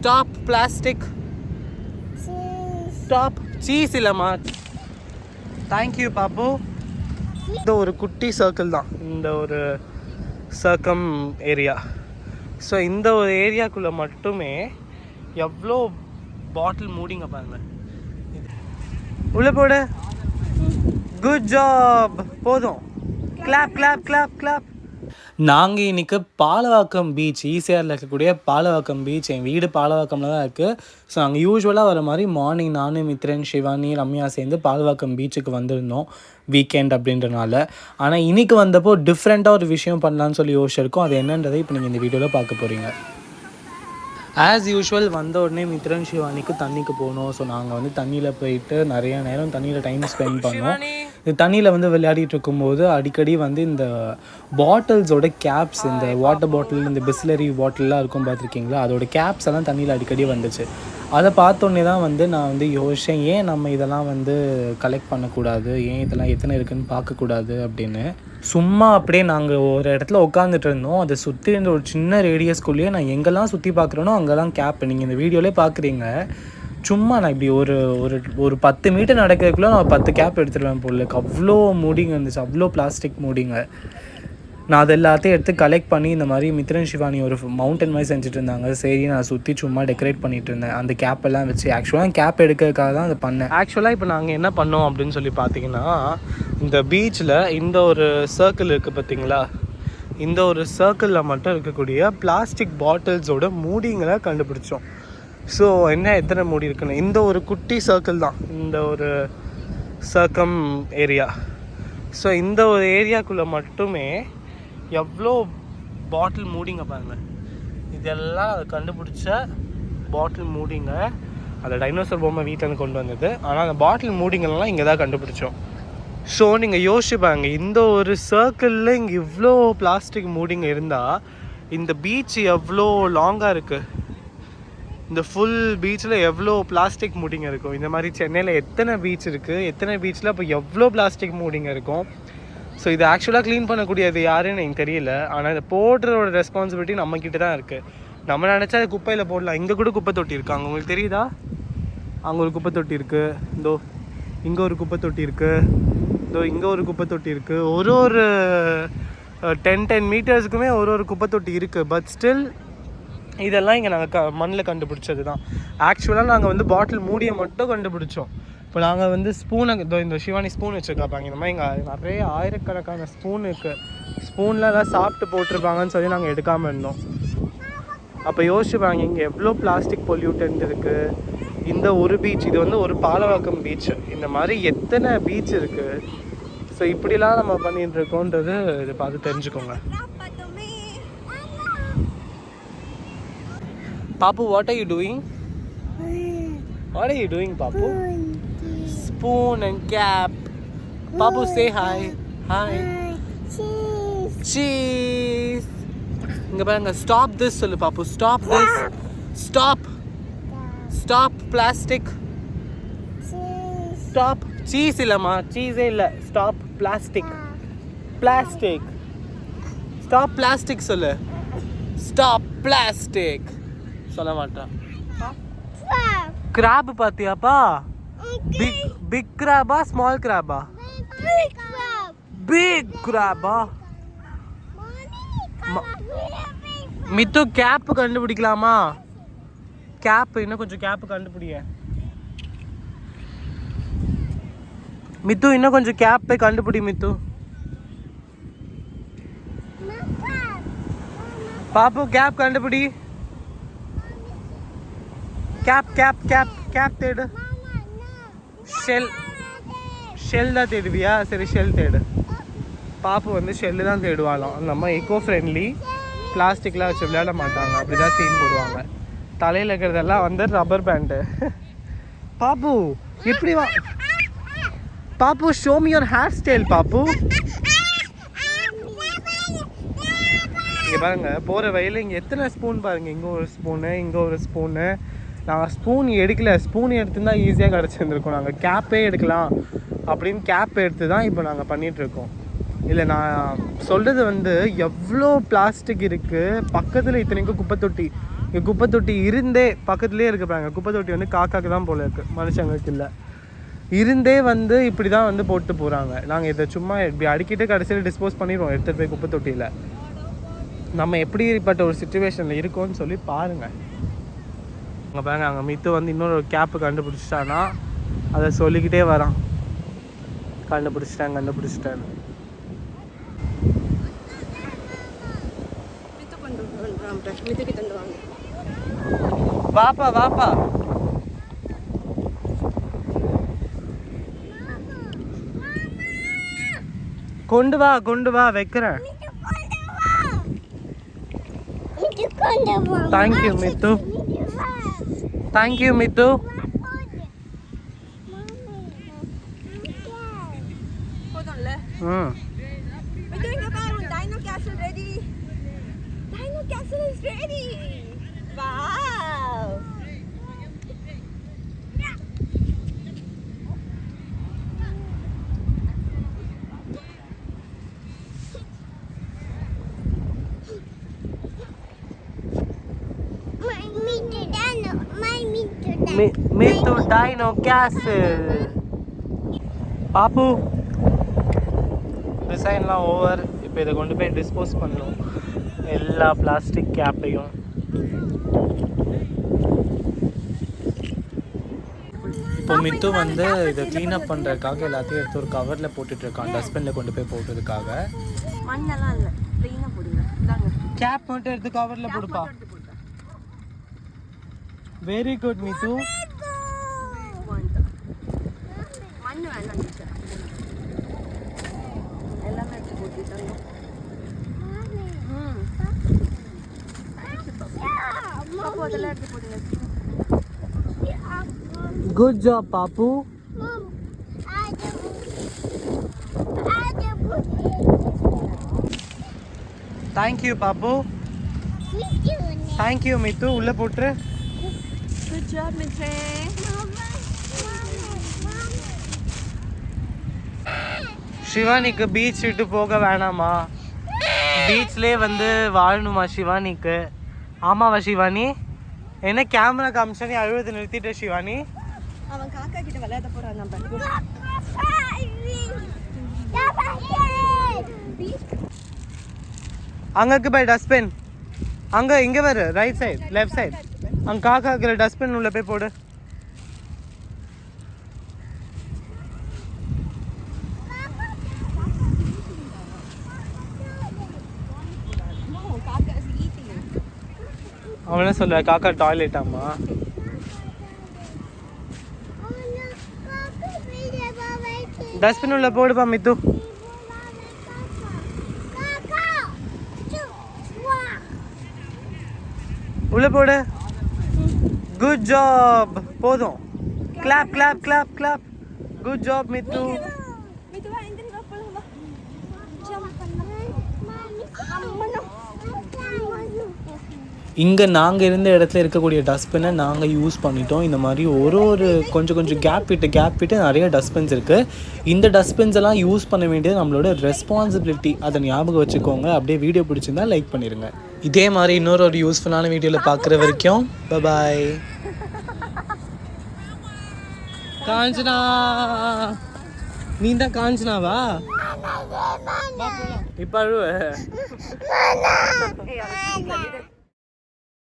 Stop plastic. Stop cheese இல்லைம்மா. Thank you பாப்பு. இந்த ஒரு குட்டி சர்க்கிள் தான் இந்த ஒரு சர்க்கம் ஏரியா. ஸோ இந்த ஒரு ஏரியாக்குள்ளே மட்டுமே எவ்வளோ பாட்டில் மூடிங்க பாருங்க. உள்ளே போட. Good job. போதும். Clap clap clap clap. நாங்கள் இன்றைக்கி பாலவாக்கம் பீச், ஈசிஆரில் இருக்கக்கூடிய பாலவாக்கம் பீச், என் வீடு பாலவாக்கமில் தான் இருக்குது. ஸோ நாங்கள் யூஸ்வலாக வர மாதிரி மார்னிங் நானும் மித்ரன், சிவானி, ரம்யா சேர்ந்து பாலவாக்கம் பீச்சுக்கு வந்திருந்தோம் வீக்கெண்ட் அப்படின்றனால. ஆனால் இன்றைக்கி வந்தப்போ டிஃப்ரெண்ட்டாக ஒரு விஷயம் பண்ணலான்னு சொல்லி யோசிச்சிருக்கோம். அது என்னன்றதை இப்போ நீங்கள் இந்த வீடியோவில் பார்க்க போகிறீங்க. ஆஸ் யூஷுவல் வந்த உடனே மித்ரன், சிவானிக்கு தண்ணிக்கு போகணும். ஸோ நாங்கள் வந்து தண்ணியில் போயிட்டு நிறைய நேரம் தண்ணியில் டைம் ஸ்பெண்ட் பண்ணோம். இந்த தண்ணியில் வந்து விளையாடிட்டு இருக்கும்போது அடிக்கடி வந்து இந்த பாட்டில்ஸோட கேப்ஸ், இந்த வாட்டர் பாட்டில், இந்த பிஸ்லரி பாட்டில்லாம் இருக்கும் பார்த்துருக்கீங்களா, அதோட கேப்ஸ் எல்லாம் தண்ணியில் அடிக்கடி வந்துச்சு. அதை பார்த்தோன்னே தான் வந்து நான் வந்து யோசித்தேன், ஏன் நம்ம இதெல்லாம் வந்து கலெக்ட் பண்ணக்கூடாது, ஏன் இதெல்லாம் எத்தனை இருக்குதுன்னு பார்க்கக்கூடாது அப்படின்னு. சும்மா அப்படியே நாங்கள் ஒரு இடத்துல உட்காந்துட்டு இருந்தோம். அதை சுற்றி இருந்த ஒரு சின்ன ரேடியஸ்குள்ளேயே நான் எங்கெல்லாம் சுற்றி பார்க்குறேனோ அங்கெல்லாம் கேப். நீங்கள் இந்த வீடியோலே பார்க்குறீங்க. சும்மா நான் இப்படி ஒரு ஒரு ஒரு 10 மீட்டர் நடக்கிறதுக்குள்ளே நான் 10 கேப் எடுத்துடுவேன் போல. அவ்வளோ மூடிங்க இருந்துச்சு, அவ்வளோ பிளாஸ்டிக் மூடிங்க. நான் அது எல்லாத்தையும் எடுத்து கலெக்ட் பண்ணி இந்த மாதிரி மித்ரன், சிவானி ஒரு மவுண்டன் மாதிரி செஞ்சுட்டு இருந்தாங்க. சரி நான் சுற்றி சும்மா டெக்கரேட் பண்ணிகிட்டு இருந்தேன் அந்த கேப்பெல்லாம் வச்சு. ஆக்சுவலாக கேப் எடுக்கிறதுக்காக தான் அதை பண்ணேன். ஆக்சுவலாக இப்போ நாங்கள் என்ன பண்ணோம் அப்படின்னு சொல்லி பார்த்தீங்கன்னா, இந்த பீச்சில் இந்த ஒரு சர்க்கிள் இருக்குது பார்த்தீங்களா, இந்த ஒரு சர்க்கிளில் மட்டும் இருக்கக்கூடிய பிளாஸ்டிக் பாட்டில்ஸோட மூடிங்களை கண்டுபிடிச்சோம். ஸோ என்ன எத்தனை மூடி இருக்குன்னு, இந்த ஒரு குட்டி சர்க்கிள் தான் இந்த ஒரு சர்க்கம் ஏரியா. ஸோ இந்த ஒரு ஏரியாக்குள்ளே மட்டுமே எவ்வளோ பாட்டில் மூடிங்க பாருங்கள். இதெல்லாம் அதை கண்டுபிடிச்ச பாட்டில் மூடிங்க. அந்த டைனோசர் பொம்மை வீட்டில் கொண்டு வந்தது. ஆனால் அந்த பாட்டில் மூடிங்கெல்லாம் இங்கே தான் கண்டுபிடிச்சோம். ஸோ நீங்கள் யோசிச்சு பாருங்க, இந்த ஒரு சர்க்கிளில் இங்கே இவ்வளோ பிளாஸ்டிக் மூடிங்க இருந்தால் இந்த பீச் எவ்வளோ லாங்காக இருக்குது. இந்த ஃபுல் பீச்சில் எவ்வளோ பிளாஸ்டிக் மூடிங்க இருக்கும். இந்த மாதிரி சென்னையில் எத்தனை பீச் இருக்குது, எத்தனை பீச்சில் அப்போ எவ்வளோ பிளாஸ்டிக் மூடிங்க இருக்கும். ஸோ இது ஆக்சுவலாக க்ளீன் பண்ணக்கூடியது யாருன்னு எனக்கு தெரியல. ஆனால் இதை போடுறதோட ரெஸ்பான்சிபிலிட்டி நம்மக்கிட்ட தான் இருக்குது. நம்ம நினச்சா அது குப்பையில் போடலாம். இங்கே கூட குப்பை தொட்டி இருக்காங்க, உங்களுக்கு தெரியுதா? அங்கே ஒரு குப்பை தொட்டி இருக்குது, இதோ இங்கே ஒரு குப்பை தொட்டி இருக்குது, இதோ இங்கே ஒரு குப்பை தொட்டி இருக்குது. ஒரு 10 மீட்டர்ஸுக்குமே ஒரு குப்பை தொட்டி இருக்குது. பட் ஸ்டில் இதெல்லாம் இங்கே நாங்கள் மண்ணில் கண்டுபிடிச்சது தான். ஆக்சுவலாக நாங்கள் வந்து பாட்டில் மூடியை மட்டும் கண்டுபிடிச்சோம். இப்போ நாங்கள் வந்து ஸ்பூனை, இந்த சிவானி ஸ்பூன் வச்சுருக்காப்பாங்க. இந்த மாதிரி இங்கே நிறைய ஆயிரக்கணக்கான ஸ்பூன் இருக்குது. ஸ்பூனில் எல்லாம் சாப்பிட்டு போட்டிருப்பாங்கன்னு சொல்லி நாங்கள் எடுக்காமல் இருந்தோம். அப்போ யோசிச்சுப்பாங்க இங்கே எவ்வளோ பிளாஸ்டிக் பொல்யூட்டன்ட் இருக்குது. இந்த ஒரு பீச், இது வந்து ஒரு பாலவாக்கம் பீச். இந்த மாதிரி எத்தனை பீச் இருக்குது. ஸோ இப்படிலாம் நம்ம பண்ணிட்டு இருக்கோன்றது இது பார்த்து தெரிஞ்சுக்கோங்க. Papu, what are you doing? What are you doing, Papu? Spoon and cap. Papu, say hi. Hi. Cheese. Cheese. இங்க பாருங்க, stop this சொல்லு Papu. Stop this. Stop. Stop plastic. Stop. Cheese இல்லம்மா, cheese இல்ல. Stop plastic. Plastic. Stop plastic சொல்லு. Stop plastic. சொல்ல மாட்டான். Crab பாத்தியாப்பா? Big கிராபா ஸ்மால் கிராபா? பிக் கிராபா. மித்து கேப் கண்டுபிடிக்கலாமா? கேப் இன்னும் கொஞ்சம் கேப் கண்டுபிடிங்க மித்து. இன்னும் கொஞ்சம் கேப்பை கண்டுபிடி மித்து. பாப்பு கேப் கண்டுபிடி. கேப் கேப் கேப் கேப் தேடு. ஷெல் தான் தேடுவியா? சரி ஷெல் தேடு. பாப்பு வந்து ஷெல்லு தான் தேடுவாளாம். நம்ம எக்கோ ஃப்ரெண்ட்லி, பிளாஸ்டிக்லாம் வச்சு விளையாட மாட்டாங்க, அப்படி தான் சீன் போடுவாங்க. தலையில் இருக்கிறதெல்லாம் வந்து ரப்பர் பேண்டு. பாப்பு எப்படி வா? பாப்பு show me your hair style பாப்பு. இங்கே பாருங்க, போகிற வயலில் இங்கே எத்தனை ஸ்பூன் பாருங்கள். இங்கே ஒரு ஸ்பூனு, இங்கே ஒரு ஸ்பூனு. நாங்கள் ஸ்பூன் எடுக்கல. ஸ்பூன் எடுத்துருந்தா ஈஸியாக கிடச்சிருந்துருக்கோம். நாங்கள் கேப்பே எடுக்கலாம் அப்படின்னு கேப் எடுத்து தான் இப்போ நாங்கள் பண்ணிகிட்ருக்கோம். இல்லை நான் சொல்கிறது வந்து எவ்வளோ பிளாஸ்டிக் இருக்குது. பக்கத்தில் இத்தனைக்கும் குப்பை தொட்டி. இங்கே குப்பை தொட்டி இருந்தே பக்கத்துலேயே இருக்க பாருங்க. குப்பை தொட்டி வந்து காக்காக்கு தான் போல இருக்குது, மனுஷங்களுக்கு இல்லை. இருந்தே வந்து இப்படி தான் வந்து போட்டு போகிறாங்க. நாங்கள் இதை சும்மா இப்படி அடிக்கிட்டு கடைசியில் டிஸ்போஸ் பண்ணிடுவோம் எடுத்துகிட்டு போய் குப்பை தொட்டியில். நம்ம எப்படிப்பட்ட ஒரு சுச்சுவேஷனில் இருக்கோன்னு சொல்லி பாருங்கள். அங்கே பாருங்க, அங்கே மித்து வந்து இன்னொரு கேப்பு கண்டுபிடிச்சிட்டான்னா அதை சொல்லிக்கிட்டே வரான், கண்டுபிடிச்சிட்டேன்னு. வாப்பா கொண்டு வா வைக்கிறேன். Thank you Mithu. Dino Castle is ready. Wow. Mithu Dino Castle. பாப்பு டிசைன்லாம் ஓவர். இப்போ இதை கொண்டு போய் டிஸ்போஸ் பண்ணணும், எல்லா பிளாஸ்டிக் கேப்பையும். இப்போ மித்து வந்து இதை க்ளீன் அப் பண்ணுறதுக்காக எல்லாத்தையும் எடுத்து ஒரு கவரில் போட்டுட்ருக்கான், டஸ்ட்பினில் கொண்டு போய் போட்டதுக்காக. மண்ணெல்லாம் இல்லை, க்ளீனாக போடுங்க. கேப் மட்டும் எடுத்து கவரில் போடுப்பா. Very good Mithu. மண் வேணாம், எல்லாமே எடுத்து போட்டுட்டாங்க. அதெல்லாம் எடுத்து போடுங்க. Good job, Papu. Thank you, Papu. Thank you, Mithu. உள்ள போட்ரு. Good job, Mithre. சிவானிக்கு பீச் விட்டு போக வேணாமா? பீச்லேயே வந்து வாழணுமா சிவானிக்கு? ஆமாவா சிவானி? என்ன கேமரா காமிச்சா நீ அழுவது நிறுத்திட்ட சிவானி? அவன் காக்கா கிட்ட விளையாட போறான். நம்ம அங்கக்கு போய் டஸ்ட்பின், அங்க இங்க வரு, ரைட் சைடு லெஃப்ட் சைடு. அங்க காக்காக்குற டஸ்ட்பின் உள்ள போய் போடு. அவன் என்ன சொல்லுவா, காக்கா டாய்லெட்டாமா? டஸ்ட்பின் உள்ள போடுப்பா மித்து. உள்ள போடு. Good job. போதும். Clap clap clap clap. Good job Mithu. இங்கே நாங்கள் இருந்த இடத்துல இருக்கக்கூடிய டஸ்ட்பினை நாங்கள் யூஸ் பண்ணிட்டோம். இந்த மாதிரி ஒரு கொஞ்சம் கேப் விட்டு நிறைய டஸ்ட்பின்ஸ் இருக்குது. இந்த டஸ்ட்பின்ஸ் எல்லாம் யூஸ் பண்ண வேண்டியது நம்மளோட ரெஸ்பான்சிபிலிட்டி. அதை ஞாபகம் வச்சுக்கோங்க. அப்படியே வீடியோ பிடிச்சிருந்தா லைக் பண்ணிடுங்க. இதே மாதிரி இன்னொரு யூஸ்ஃபுல்லான வீடியோவில் பார்க்குற வரைக்கும் பாய். காஞ்சனா, நீ தான் காஞ்சனாவா? இப்போ